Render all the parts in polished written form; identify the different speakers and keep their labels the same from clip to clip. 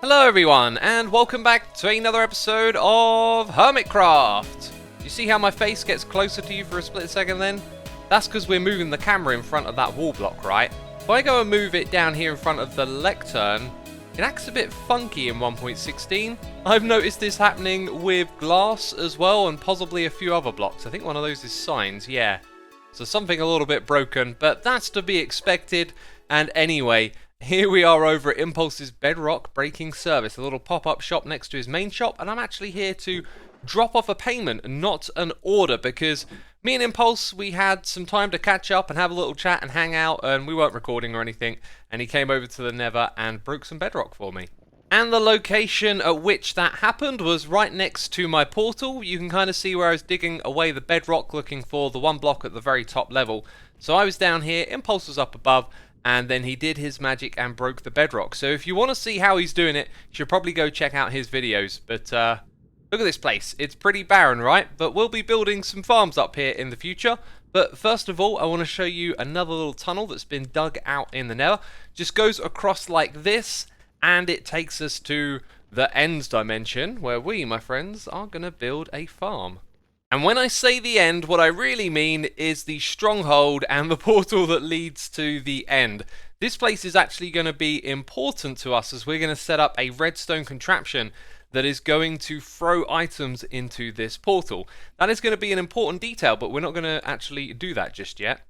Speaker 1: Hello everyone, and welcome back to another episode of Hermitcraft. You see how my face gets closer to you for a split second then? That's because we're moving the camera in front of that wall block, right? If I go and move it down here in front of the lectern, it acts a bit funky in 1.16. I've noticed this happening with glass as well, and possibly a few other blocks. I think one of those is signs, yeah. So something a little bit broken, but that's to be expected. And anyway, here we are over at Impulse's Bedrock Breaking Service, a little pop-up shop next to his main shop, and I'm actually here to drop off a payment, not an order, because me and Impulse, we had some time to catch up and have a little chat and hang out, and we weren't recording or anything, and he came over to the Nether and broke some bedrock for me. And the location at which that happened was right next to my portal. You can kind of see where I was digging away the bedrock looking for the one block at the very top level. So I was down here, Impulse was up above, and then he did his magic and broke the bedrock. So if you want to see how he's doing it, you should probably go check out his videos. But look at this place. It's pretty barren, right? But we'll be building some farms up here in the future. But first of all, I want to show you another little tunnel that's been dug out in the Nether. Just goes across like this, and it takes us to the end dimension, where we, my friends, are going to build a farm. And when I say the end, what I really mean is the stronghold and the portal that leads to the end. This place is actually going to be important to us, as we're going to set up a redstone contraption that is going to throw items into this portal. That is going to be an important detail, but we're not going to actually do that just yet.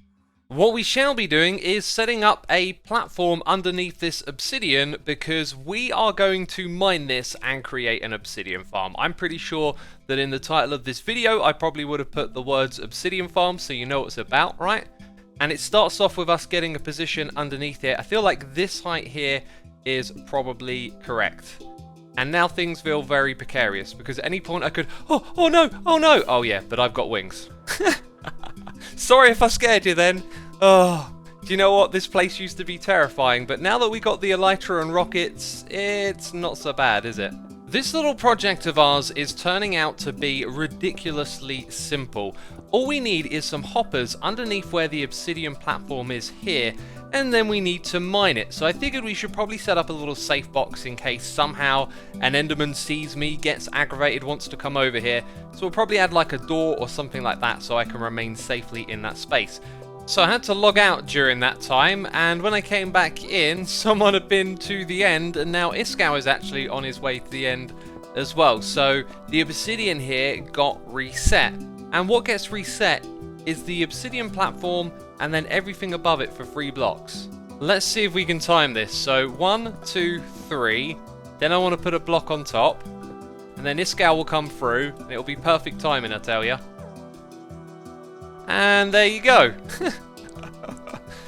Speaker 1: What we shall be doing is setting up a platform underneath this obsidian, because we are going to mine this and create an obsidian farm. I'm pretty sure that in the title of this video I probably would have put the words obsidian farm, so you know what it's about, right? And it starts off with us getting a position underneath here. I feel like this height here is probably correct. And now things feel very precarious, because at any point I could... Oh no! Oh yeah, but I've got wings. Sorry if I scared you then. Oh, do you know what? This place used to be terrifying, but now that we got the elytra and rockets, it's not so bad, is it? This little project of ours is turning out to be ridiculously simple. All we need is some hoppers underneath where the obsidian platform is here, and then we need to mine it. So I figured we should probably set up a little safe box in case somehow an enderman sees me, gets aggravated, wants to come over here. So we'll probably add like a door or something like that so I can remain safely in that space. So I had to log out during that time, and when I came back in, someone had been to the end, and now Iskau is actually on his way to the end as well. So the obsidian here got reset, and what gets reset is the obsidian platform and then everything above it for 3 blocks. Let's see if we can time this. So 1, 2, 3, then I want to put a block on top, and then Iskau will come through, and it'll be perfect timing, I tell ya. And there you go.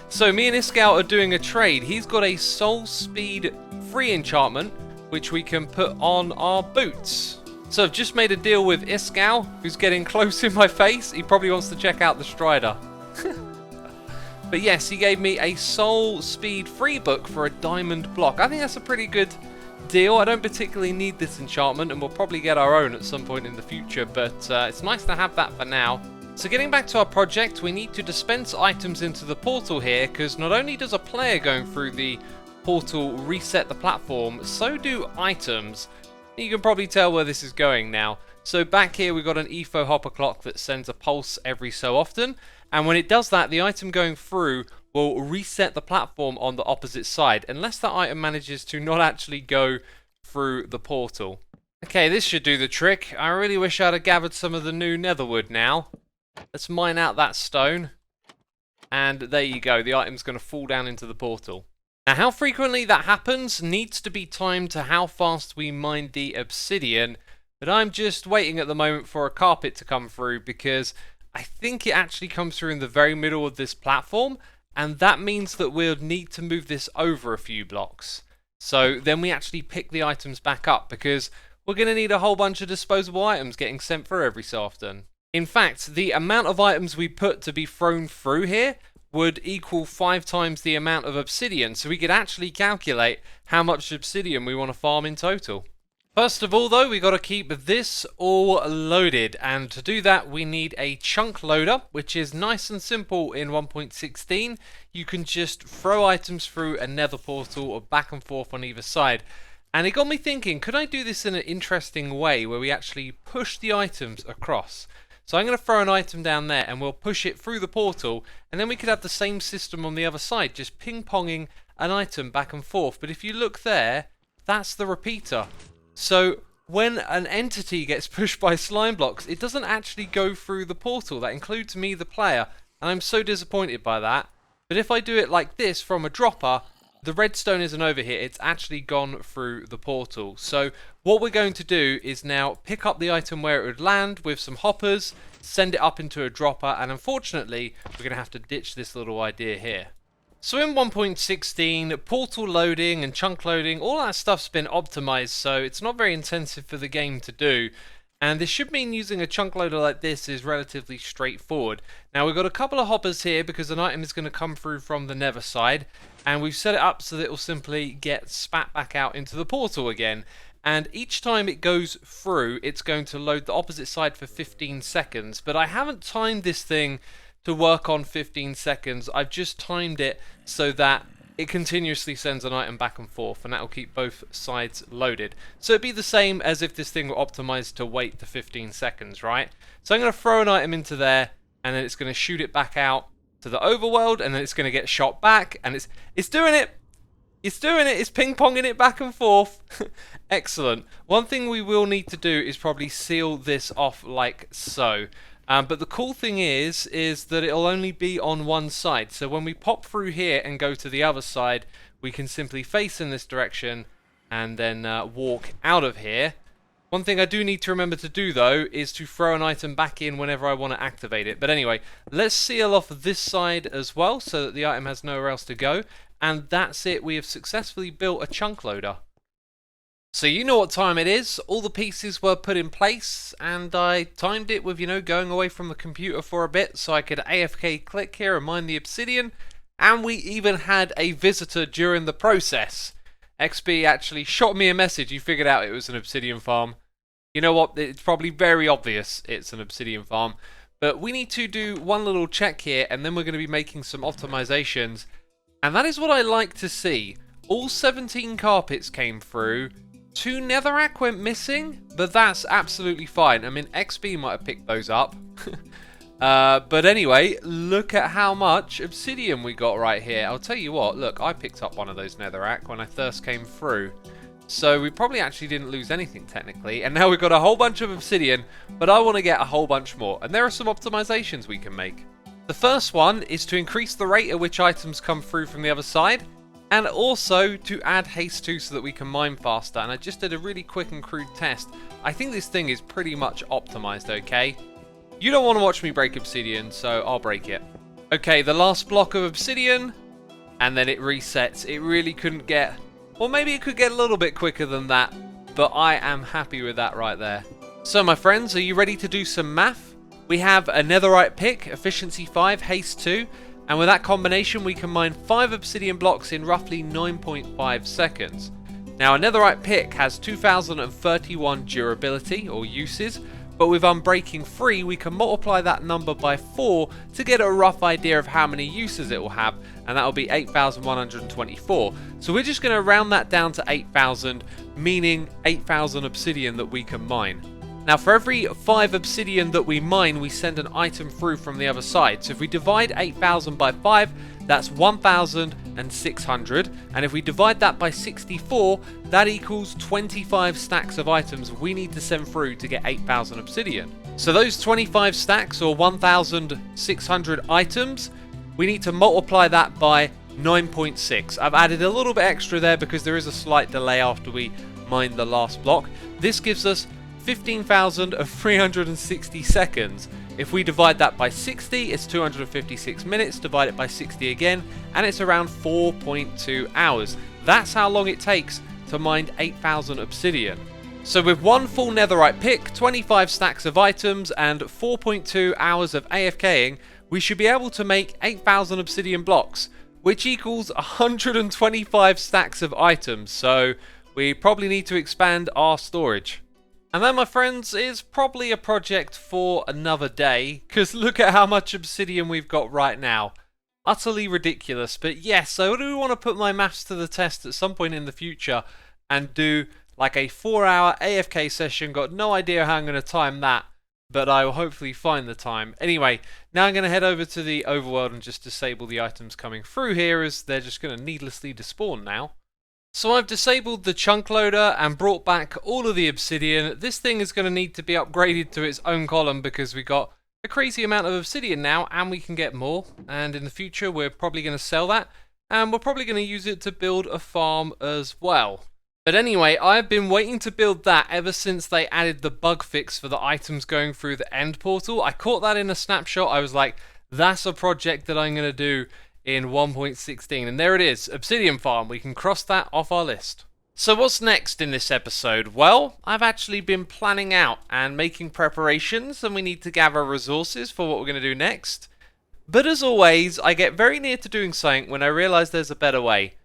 Speaker 1: So me and Iskau are doing a trade. He's got a soul speed 3 enchantment, which we can put on our boots. So I've just made a deal with Iskau, who's getting close in my face. He probably wants to check out the Strider. But yes, he gave me a soul speed 3 book for a diamond block. I think that's a pretty good deal. I don't particularly need this enchantment, and we'll probably get our own at some point in the future, but it's nice to have that for now. So getting back to our project, we need to dispense items into the portal here, because not only does a player going through the portal reset the platform, so do items. You can probably tell where this is going now. So back here we've got an EFO hopper clock that sends a pulse every so often, and when it does that, the item going through will reset the platform on the opposite side, unless that item manages to not actually go through the portal. Okay, this should do the trick. I really wish I'd have gathered some of the new netherwood now. Let's mine out that stone, and there you go, the item's going to fall down into the portal. Now how frequently that happens needs to be timed to how fast we mine the obsidian, but I'm just waiting at the moment for a carpet to come through, because I think it actually comes through in the very middle of this platform, and that means that we'll need to move this over a few blocks. So then we actually pick the items back up, because we're going to need a whole bunch of disposable items getting sent through every so often. In fact, the amount of items we put to be thrown through here would equal 5 times the amount of obsidian, so we could actually calculate how much obsidian we want to farm in total. First of all though, we got to keep this all loaded, and to do that we need a chunk loader, which is nice and simple in 1.16. You can just throw items through a nether portal or back and forth on either side. And it got me thinking, could I do this in an interesting way where we actually push the items across? So I'm going to throw an item down there and we'll push it through the portal, and then we could have the same system on the other side, just ping-ponging an item back and forth. But if you look there, that's the repeater. So when an entity gets pushed by slime blocks, it doesn't actually go through the portal. That includes me, the player, and I'm so disappointed by that. But if I do it like this from a dropper, the redstone isn't over here, it's actually gone through the portal. So what we're going to do is now pick up the item where it would land with some hoppers, send it up into a dropper, and unfortunately we're going to have to ditch this little idea here. So in 1.16, portal loading and chunk loading, all that stuff's been optimized, so it's not very intensive for the game to do. And this should mean using a chunk loader like this is relatively straightforward. Now we've got a couple of hoppers here because an item is going to come through from the nether side, and we've set it up so that it will simply get spat back out into the portal again. And each time it goes through, it's going to load the opposite side for 15 seconds. But I haven't timed this thing to work on 15 seconds. I've just timed it so that it continuously sends an item back and forth, and that will keep both sides loaded. So it'd be the same as if this thing were optimized to wait the 15 seconds, right? So I'm going to throw an item into there, and then it's going to shoot it back out to the overworld, and then it's going to get shot back, and it's doing it! It's doing it! It's ping-ponging it back and forth! Excellent. One thing we will need to do is probably seal this off like so. But the cool thing is that it'll only be on one side. So when we pop through here and go to the other side, we can simply face in this direction and then walk out of here. One thing I do need to remember to do though is to throw an item back in whenever I want to activate it. But anyway, let's seal off this side as well so that the item has nowhere else to go. And that's it. We have successfully built a chunk loader. So you know what time it is. All the pieces were put in place, and I timed it with, going away from the computer for a bit so I could AFK click here and mine the obsidian. And we even had a visitor during the process. XB actually shot me a message. He figured out it was an obsidian farm. You know what? It's probably very obvious it's an obsidian farm. But we need to do one little check here, and then we're going to be making some optimizations. And that is what I like to see. All 17 carpets came through. 2 netherrack went missing, but that's absolutely fine. I mean, XB might have picked those up. But anyway, look at how much obsidian we got right here. I'll tell you what, look, I picked up one of those netherrack when I first came through. So we probably actually didn't lose anything technically. And now we've got a whole bunch of obsidian, but I want to get a whole bunch more. And there are some optimizations we can make. The first one is to increase the rate at which items come through from the other side. And also to add haste to so that we can mine faster. And I just did a really quick and crude test. I think this thing is pretty much optimized, okay? You don't want to watch me break obsidian, so I'll break it. Okay, the last block of obsidian. And then it resets. It really couldn't get... Or maybe it could get a little bit quicker than that. But I am happy with that right there. So my friends, are you ready to do some math? We have a netherite pick, efficiency 5, haste 2. And with that combination, we can mine 5 obsidian blocks in roughly 9.5 seconds. Now, a netherite pick has 2031 durability, or uses, but with Unbreaking 3, we can multiply that number by 4 to get a rough idea of how many uses it will have, and that will be 8,124. So we're just going to round that down to 8,000, meaning 8,000 obsidian that we can mine. Now for every 5 obsidian that we mine, we send an item through from the other side. So if we divide 8,000 by 5, that's 1,600. And if we divide that by 64, that equals 25 stacks of items we need to send through to get 8,000 obsidian. So those 25 stacks, or 1,600 items, we need to multiply that by 9.6. I've added a little bit extra there because there is a slight delay after we mine the last block. This gives us 15,360 seconds. If we divide that by 60, it's 256 minutes. Divide it by 60 again, and it's around 4.2 hours. That's how long it takes to mine 8,000 obsidian. So with one full netherite pick, 25 stacks of items, and 4.2 hours of AFKing, we should be able to make 8,000 obsidian blocks, which equals 125 stacks of items. So we probably need to expand our storage. And that, my friends, is probably a project for another day, because look at how much obsidian we've got right now. Utterly ridiculous. But yes, I do want to put my maths to the test at some point in the future and do like a 4-hour AFK session. Got no idea how I'm going to time that, but I will hopefully find the time. Anyway, now I'm going to head over to the overworld and just disable the items coming through here, as they're just going to needlessly despawn now. So I've disabled the chunk loader and brought back all of the obsidian. This thing is going to need to be upgraded to its own column because we got a crazy amount of obsidian now, and we can get more, and in the future we're probably going to sell that, and we're probably going to use it to build a farm as well. But anyway, I've been waiting to build that ever since they added the bug fix for the items going through the end portal. I caught that in a snapshot. I was like, that's a project that I'm going to do in 1.16, and there it is, Obsidian Farm. We can cross that off our list. So what's next in this episode? Well, I've actually been planning out and making preparations, and we need to gather resources for what we're going to do next. But as always, I get very near to doing something when I realise there's a better way.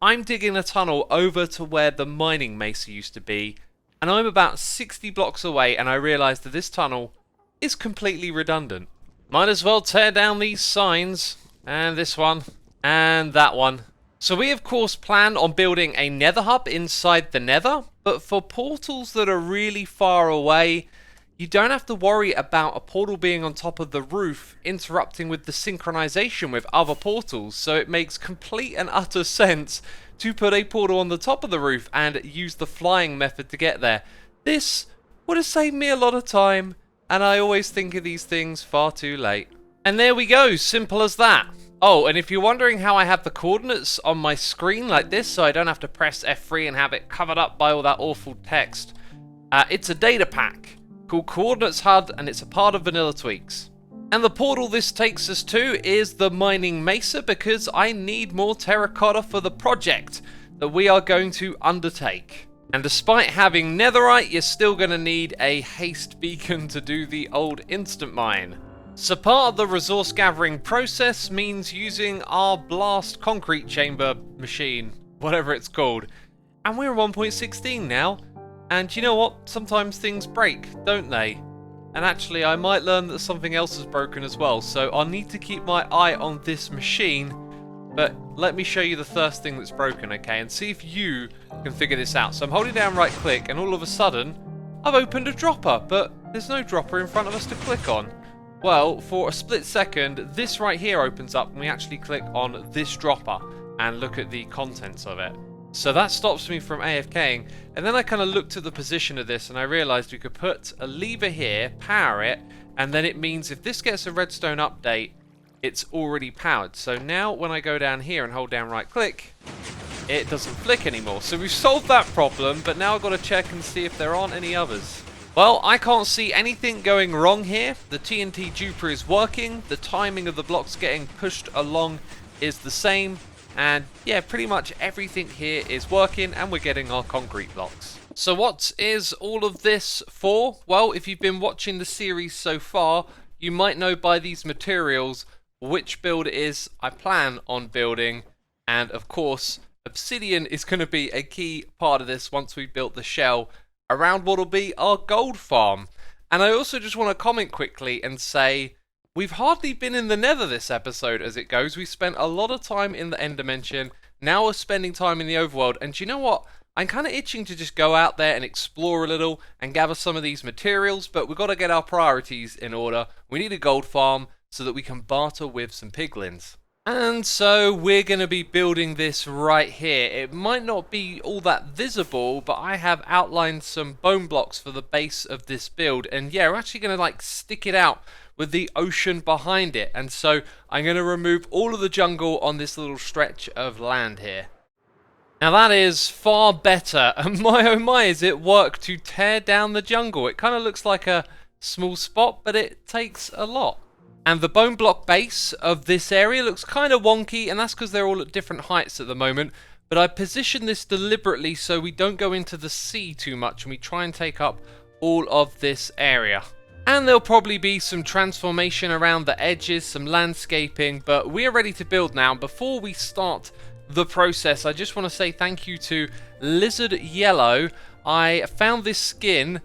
Speaker 1: I'm digging a tunnel over to where the mining mesa used to be, and I'm about 60 blocks away, and I realise that this tunnel is completely redundant. Might as well tear down these signs, and this one, and that one. So we of course plan on building a nether hub inside the nether, but for portals that are really far away, you don't have to worry about a portal being on top of the roof interrupting with the synchronization with other portals, so it makes complete and utter sense to put a portal on the top of the roof and use the flying method to get there. This would have saved me a lot of time, and I always think of these things far too late. And there we go, simple as that. Oh, and if you're wondering how I have the coordinates on my screen like this, so I don't have to press F3 and have it covered up by all that awful text, it's a data pack called Coordinates HUD, and it's a part of Vanilla Tweaks. And the portal this takes us to is the mining mesa, because I need more terracotta for the project that we are going to undertake. And despite having netherite, you're still going to need a haste beacon to do the old instant mine. So part of the resource gathering process means using our blast concrete chamber machine, whatever it's called. And we're 1.16 now, and you know what? Sometimes things break, don't they? And actually I might learn that something else is broken as well, so I'll need to keep my eye on this machine. But let me show you the first thing that's broken, okay, and see if you can figure this out. So I'm holding down right click, and all of a sudden I've opened a dropper, but there's no dropper in front of us to click on. Well, for a split second, this right here opens up and we actually click on this dropper and look at the contents of it. So that stops me from AFKing, and then I kind of looked at the position of this and I realised we could put a lever here, power it, and then it means if this gets a redstone update, it's already powered. So now when I go down here and hold down right click, it doesn't flick anymore. So we've solved that problem, but now I've got to check and see if there aren't any others. Well, I can't see anything going wrong here. The TNT duper is working, the timing of the blocks getting pushed along is the same, and yeah, pretty much everything here is working, and we're getting our concrete blocks. So what is all of this for? Well, if you've been watching the series so far, you might know by these materials which build it is I plan on building, and of course, obsidian is going to be a key part of this once we've built the shell around what will be our gold farm. And I also just want to comment quickly and say we've hardly been in the nether this episode as it goes. We spent a lot of time in the end dimension, now we're spending time in the overworld, and you know what? I'm kind of itching to just go out there and explore a little and gather some of these materials, but we've got to get our priorities in order. We need a gold farm so that we can barter with some piglins. And so we're going to be building this right here. It might not be all that visible, but I have outlined some bone blocks for the base of this build. And yeah, we're actually going to like stick it out with the ocean behind it. And so I'm going to remove all of the jungle on this little stretch of land here. Now that is far better. And my oh my, is it work to tear down the jungle. It kind of looks like a small spot, but it takes a lot. And the bone block base of this area looks kind of wonky, and that's because they're all at different heights at the moment. But I positioned this deliberately so we don't go into the sea too much and we try and take up all of this area. And there'll probably be some transformation around the edges, some landscaping, but we are ready to build now. Before we start the process, I just want to say thank you to Lizard Yellow. I found this skin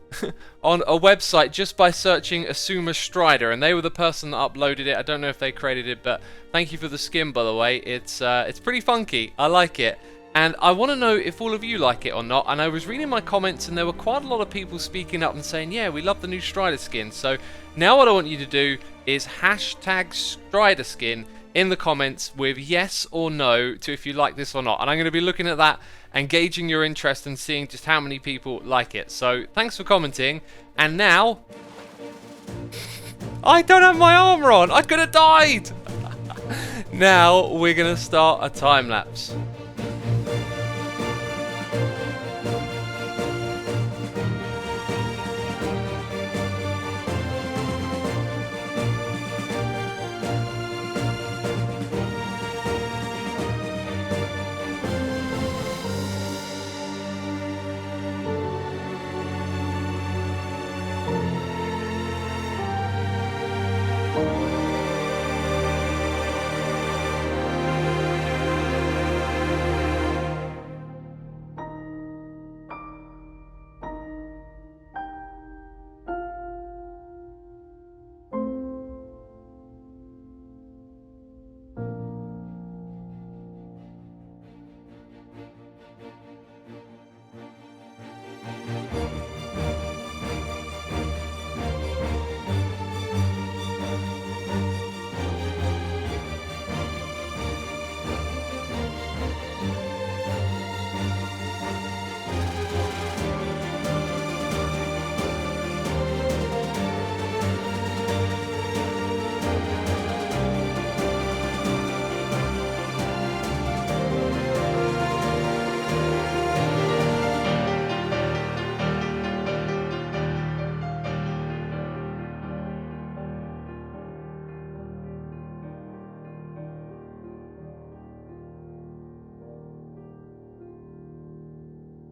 Speaker 1: on a website just by searching Xisuma Strider, and they were the person that uploaded it. I don't know if they created it, but thank you for the skin, by the way. It's pretty funky. I like it. And I want to know if all of you like it or not. And I was reading my comments and there were quite a lot of people speaking up and saying, yeah, we love the new Strider skin. So now what I want you to do is hashtag Strider skin in the comments with yes or no to if you like this or not. And I'm going to be looking at that and gauging your interest and seeing just how many people like it. So thanks for commenting. And now... I don't have my armor on! I could have died! Now we're going to start a time lapse.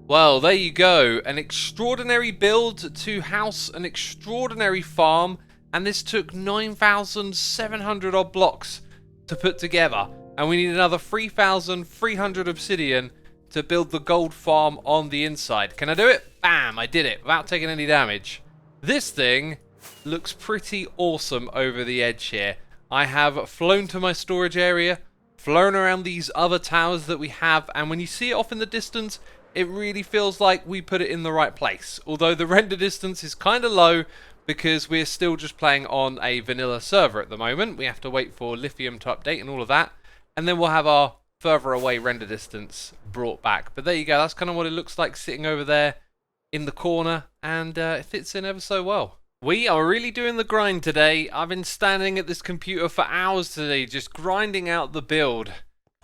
Speaker 1: Well, there you go. An extraordinary build to house an extraordinary farm, and this took 9,700 odd blocks to put together. And we need another 3,300 obsidian to build the gold farm on the inside. Can I do it? Bam! I did it without taking any damage. This thing looks pretty awesome over the edge here. I have flown to my storage area, flown around these other towers that we have, and when you see it off in the distance, it really feels like we put it in the right place. Although the render distance is kind of low because we're still just playing on a vanilla server at the moment. We have to wait for lithium to update and all of that. And then we'll have our further away render distance brought back. But there you go. That's kind of what it looks like sitting over there in the corner. And it fits in ever so well. We are really doing the grind today. I've been standing at this computer for hours today just grinding out the build.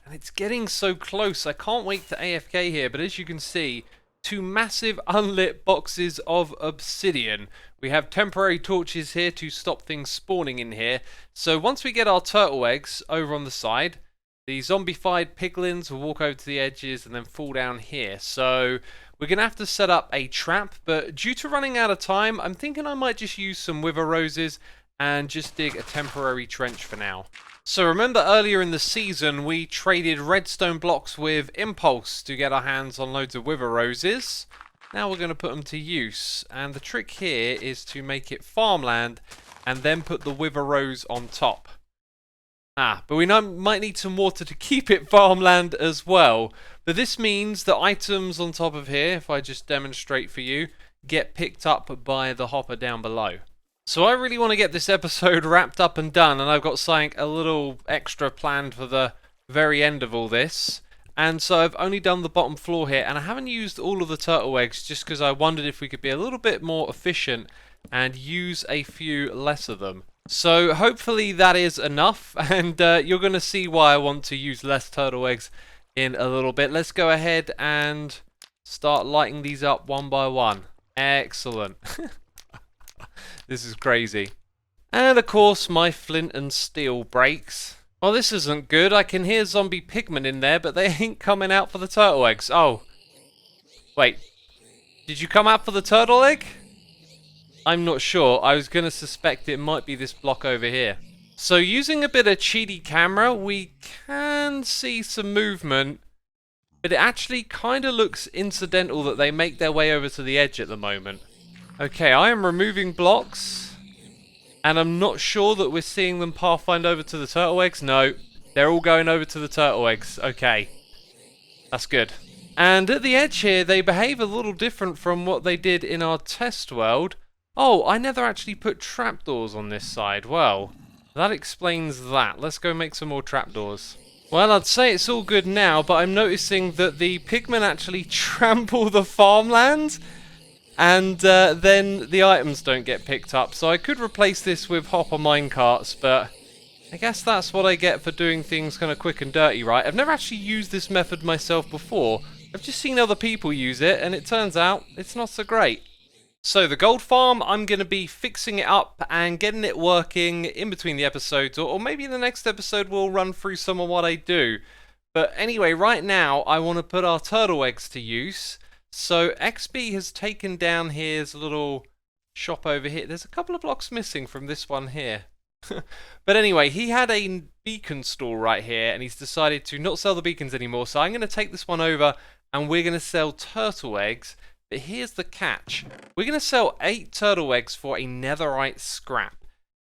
Speaker 1: And it's getting so close. I can't wait to AFK here, but as you can see, 2 massive unlit boxes of obsidian. We have temporary torches here to stop things spawning in here. So once we get our turtle eggs over on the side, the zombified piglins will walk over to the edges and then fall down here. So we're going to have to set up a trap, but due to running out of time, I'm thinking I might just use some wither roses and just dig a temporary trench for now. So remember earlier in the season we traded redstone blocks with impulse to get our hands on loads of wither roses. Now we're going to put them to use, and the trick here is to make it farmland and then put the wither rose on top. But we might need some water to keep it farmland as well. But this means the items on top of here, if I just demonstrate for you, get picked up by the hopper down below. So I really want to get this episode wrapped up and done, and I've got something a little extra planned for the very end of all this. And so I've only done the bottom floor here, and I haven't used all of the turtle eggs just because I wondered if we could be a little bit more efficient and use a few less of them. So hopefully that is enough, and you're going to see why I want to use less turtle eggs in a little bit. Let's go ahead and start lighting these up one by one. Excellent. This is crazy. And of course my flint and steel breaks. Well, this isn't good. I can hear zombie pigmen in there, but they ain't coming out for the turtle eggs. Oh. Wait. Did you come out for the turtle egg? I'm not sure. I was going to suspect it might be this block over here. So using a bit of cheaty camera, we can see some movement. But it actually kind of looks incidental that they make their way over to the edge at the moment. Okay, I am removing blocks, and I'm not sure that we're seeing them pathfind over to the turtle eggs. No, they're all going over to the turtle eggs. Okay. That's good. And at the edge here, they behave a little different from what they did in our test world. Oh, I never actually put trapdoors on this side. Well, that explains that. Let's go make some more trapdoors. Well, I'd say it's all good now, but I'm noticing that the pigmen actually trample the farmland, and then the items don't get picked up. So I could replace this with hopper minecarts, but I guess that's what I get for doing things kind of quick and dirty, right? I've never actually used this method myself before. I've just seen other people use it, and it turns out it's not so great. So the gold farm, I'm going to be fixing it up and getting it working in between the episodes, or maybe in the next episode we'll run through some of what I do. But anyway, right now I want to put our turtle eggs to use. So XB has taken down his little shop over here. There's a couple of blocks missing from this one here. But anyway, he had a beacon store right here, and he's decided to not sell the beacons anymore. So I'm going to take this one over, and we're going to sell turtle eggs. But here's the catch. We're going to sell 8 turtle eggs for a netherite scrap.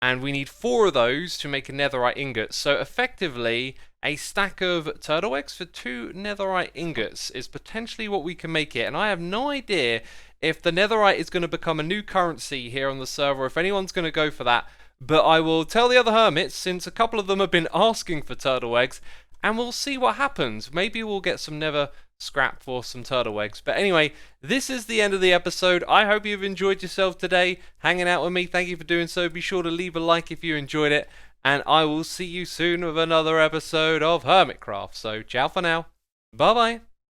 Speaker 1: And we need 4 of those to make a netherite ingot. So effectively, a stack of turtle eggs for 2 netherite ingots is potentially what we can make it. And I have no idea if the netherite is going to become a new currency here on the server, if anyone's going to go for that. But I will tell the other hermits, since a couple of them have been asking for turtle eggs, and we'll see what happens. Maybe we'll get some nether scrap for some turtle eggs. But anyway, this is the end of the episode. I hope you've enjoyed yourself today, hanging out with me. Thank you for doing so. Be sure to leave a like if you enjoyed it, and I will see you soon with another episode of Hermitcraft. So ciao for now. Bye bye.